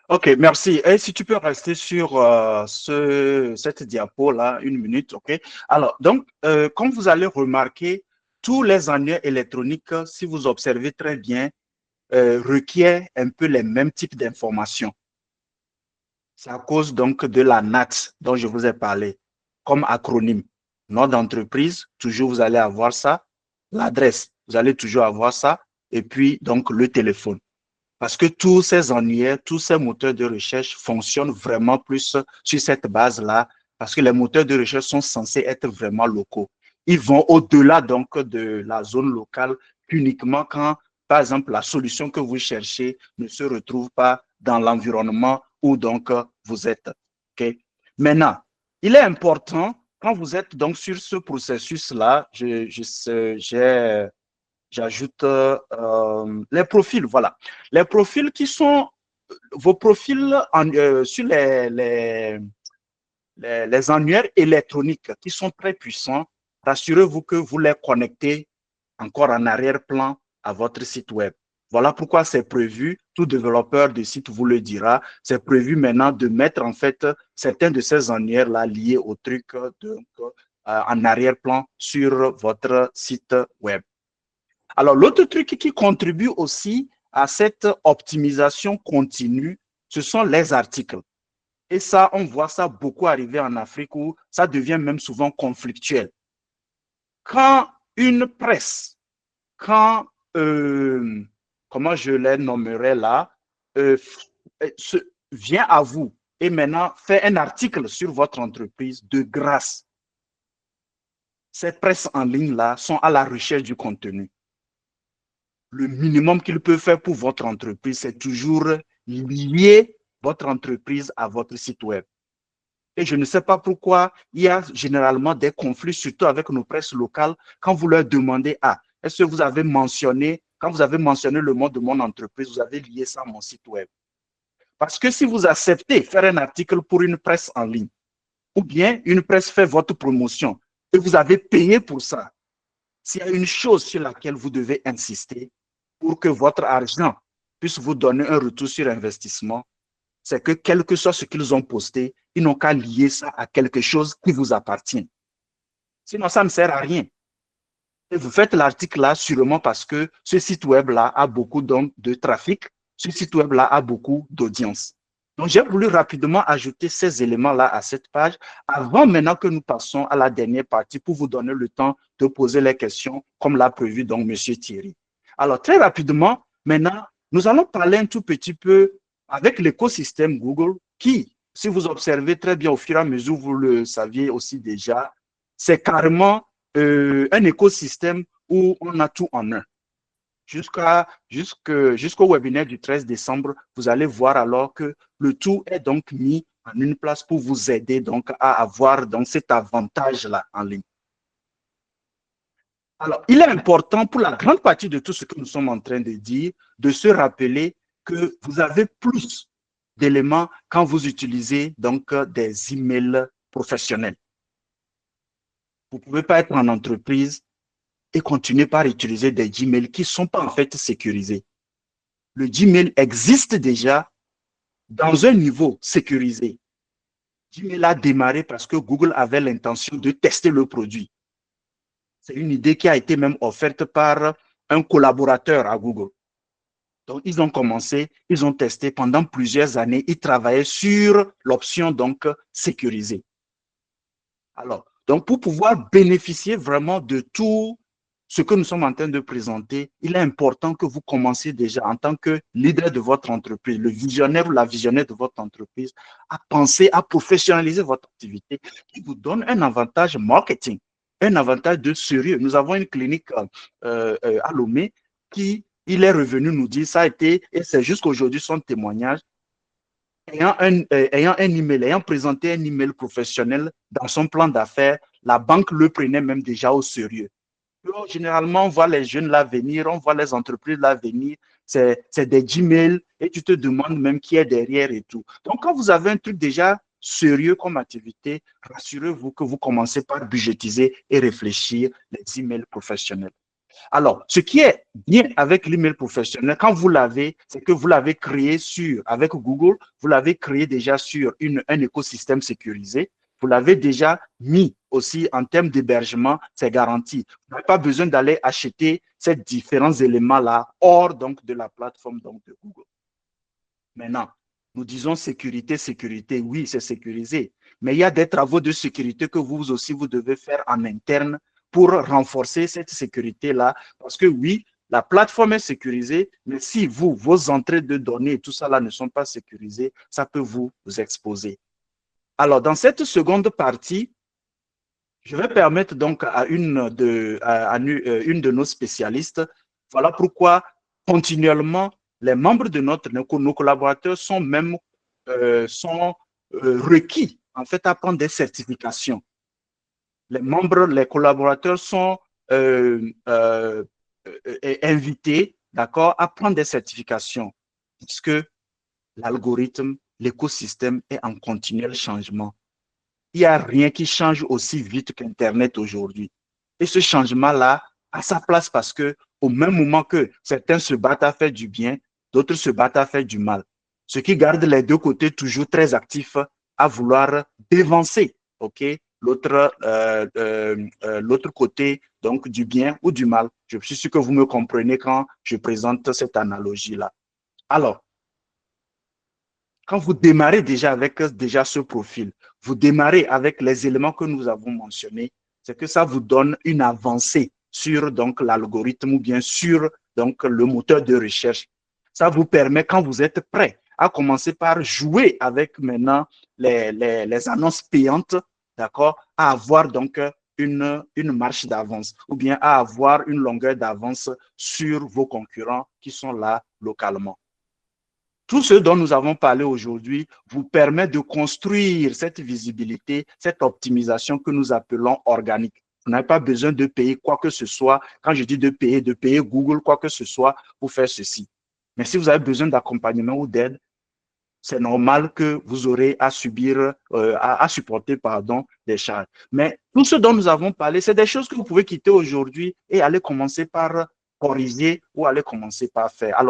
OK, merci. Et si tu peux rester sur cette diapo-là, une minute, OK? Alors, donc, comme vous allez remarquer, tous les annuaires électroniques, si vous observez très bien, requièrent un peu les mêmes types d'informations. C'est à cause donc de la NAT dont je vous ai parlé, comme acronyme. Nom d'entreprise, toujours vous allez avoir ça. L'adresse, vous allez toujours avoir ça. Et puis, donc, le téléphone. Parce que tous ces annuaires, tous ces moteurs de recherche fonctionnent vraiment plus sur cette base-là, parce que les moteurs de recherche sont censés être vraiment locaux. Ils vont au-delà donc de la zone locale uniquement quand, par exemple, la solution que vous cherchez ne se retrouve pas dans l'environnement où donc vous êtes. Okay? Maintenant, il est important, quand vous êtes donc sur ce processus-là, j'ajoute les profils, voilà. Les profils qui sont vos profils sur les annuaires électroniques qui sont très puissants. Rassurez-vous que vous les connectez encore en arrière-plan à votre site web. Voilà pourquoi c'est prévu, tout développeur de site vous le dira, c'est prévu maintenant de mettre en fait certains de ces annuaires-là liés au truc en arrière-plan sur votre site web. Alors, l'autre truc qui contribue aussi à cette optimisation continue, ce sont les articles. Et ça, on voit ça beaucoup arriver en Afrique où ça devient même souvent conflictuel. Quand une presse, quand, euh, comment je les nommerai là, euh, se, vient à vous et maintenant fait un article sur votre entreprise, de grâce, ces presses en ligne-là sont à la recherche du contenu. Le minimum qu'il peut faire pour votre entreprise, c'est toujours lier votre entreprise à votre site web. Et je ne sais pas pourquoi il y a généralement des conflits, surtout avec nos presses locales, quand vous leur demandez, ah, est-ce que vous avez mentionné, quand vous avez mentionné le mot de mon entreprise, vous avez lié ça à mon site web. Parce que si vous acceptez faire un article pour une presse en ligne, ou bien une presse fait votre promotion, et vous avez payé pour ça, s'il y a une chose sur laquelle vous devez insister pour que votre argent puisse vous donner un retour sur investissement, c'est que quel que soit ce qu'ils ont posté, ils n'ont qu'à lier ça à quelque chose qui vous appartient. Sinon, ça ne sert à rien. Et vous faites l'article là sûrement parce que ce site web là a beaucoup de trafic, ce site web là a beaucoup d'audience. Donc, j'ai voulu rapidement ajouter ces éléments-là à cette page avant maintenant que nous passons à la dernière partie pour vous donner le temps de poser les questions comme l'a prévu donc M. Thierry. Alors, très rapidement, maintenant, nous allons parler un tout petit peu avec l'écosystème Google qui, si vous observez très bien au fur et à mesure, vous le saviez aussi déjà, c'est carrément un écosystème où on a tout en un jusqu'au webinaire du 13 décembre, vous allez voir alors que le tout est donc mis en une place pour vous aider donc à avoir donc cet avantage-là en ligne. Alors, il est important pour la grande partie de tout ce que nous sommes en train de dire de se rappeler que vous avez plus d'éléments quand vous utilisez donc des emails professionnels. Vous ne pouvez pas être en entreprise et continuer par utiliser des Gmails qui ne sont pas en fait sécurisés. Le Gmail existe déjà dans un niveau sécurisé. Gmail a démarré parce que Google avait l'intention de tester le produit. C'est une idée qui a été même offerte par un collaborateur à Google. Donc, ils ont commencé, ils ont testé pendant plusieurs années, ils travaillaient sur l'option donc sécurisée. Alors, donc pour pouvoir bénéficier vraiment de tout ce que nous sommes en train de présenter, il est important que vous commenciez déjà en tant que leader de votre entreprise, le visionnaire ou la visionnaire de votre entreprise, à penser à professionnaliser votre activité qui vous donne un avantage marketing, un avantage de sérieux. Nous avons une clinique à Lomé qui, il est revenu nous dire, ça a été, et c'est jusqu'aujourd'hui son témoignage, ayant un email, ayant présenté un email professionnel dans son plan d'affaires, la banque le prenait même déjà au sérieux. Généralement, on voit les jeunes là venir, on voit les entreprises là venir, c'est des Gmail et tu te demandes même qui est derrière et tout. Donc, quand vous avez un truc déjà sérieux comme activité, rassurez-vous que vous commencez par budgétiser et réfléchir les emails professionnels. Alors, ce qui est bien avec l'email professionnel, quand vous l'avez, c'est que vous l'avez créé avec Google, vous l'avez créé déjà sur un écosystème sécurisé. Vous l'avez déjà mis aussi en termes d'hébergement, c'est garanti. Vous n'avez pas besoin d'aller acheter ces différents éléments-là hors donc de la plateforme donc, de Google. Maintenant, nous disons sécurité, sécurité. Oui, c'est sécurisé. Mais il y a des travaux de sécurité que vous aussi, vous devez faire en interne pour renforcer cette sécurité-là. Parce que oui, la plateforme est sécurisée, mais si vos entrées de données et tout ça là ne sont pas sécurisées, ça peut vous exposer. Alors, dans cette seconde partie, je vais permettre donc à une de nos spécialistes, voilà pourquoi continuellement, les membres de nos collaborateurs sont même requis en fait à prendre des certifications. Les collaborateurs sont euh, euh, invités, d'accord, à prendre des certifications parce que l'algorithme, l'écosystème est en continuel changement. Il n'y a rien qui change aussi vite qu'Internet aujourd'hui. Et ce changement-là a sa place parce que au même moment que certains se battent à faire du bien, d'autres se battent à faire du mal. Ce qui garde les deux côtés toujours très actifs à vouloir dévancer, ok, l'autre côté donc du bien ou du mal. Je suis sûr que vous me comprenez quand je présente cette analogie-là. Alors, quand vous démarrez déjà avec déjà ce profil, vous démarrez avec les éléments que nous avons mentionnés, c'est que ça vous donne une avancée sur donc l'algorithme ou bien sur donc le moteur de recherche. Ça vous permet, quand vous êtes prêt, à commencer par jouer avec maintenant les annonces payantes, d'accord, à avoir donc une marche d'avance ou bien à avoir une longueur d'avance sur vos concurrents qui sont là localement. Tout ce dont nous avons parlé aujourd'hui vous permet de construire cette visibilité, cette optimisation que nous appelons organique. Vous n'avez pas besoin de payer quoi que ce soit. Quand je dis de payer Google quoi que ce soit pour faire ceci. Mais si vous avez besoin d'accompagnement ou d'aide, c'est normal que vous aurez à supporter, des charges. Mais tout ce dont nous avons parlé, c'est des choses que vous pouvez quitter aujourd'hui et aller commencer par corriger ou aller commencer par faire. Alors,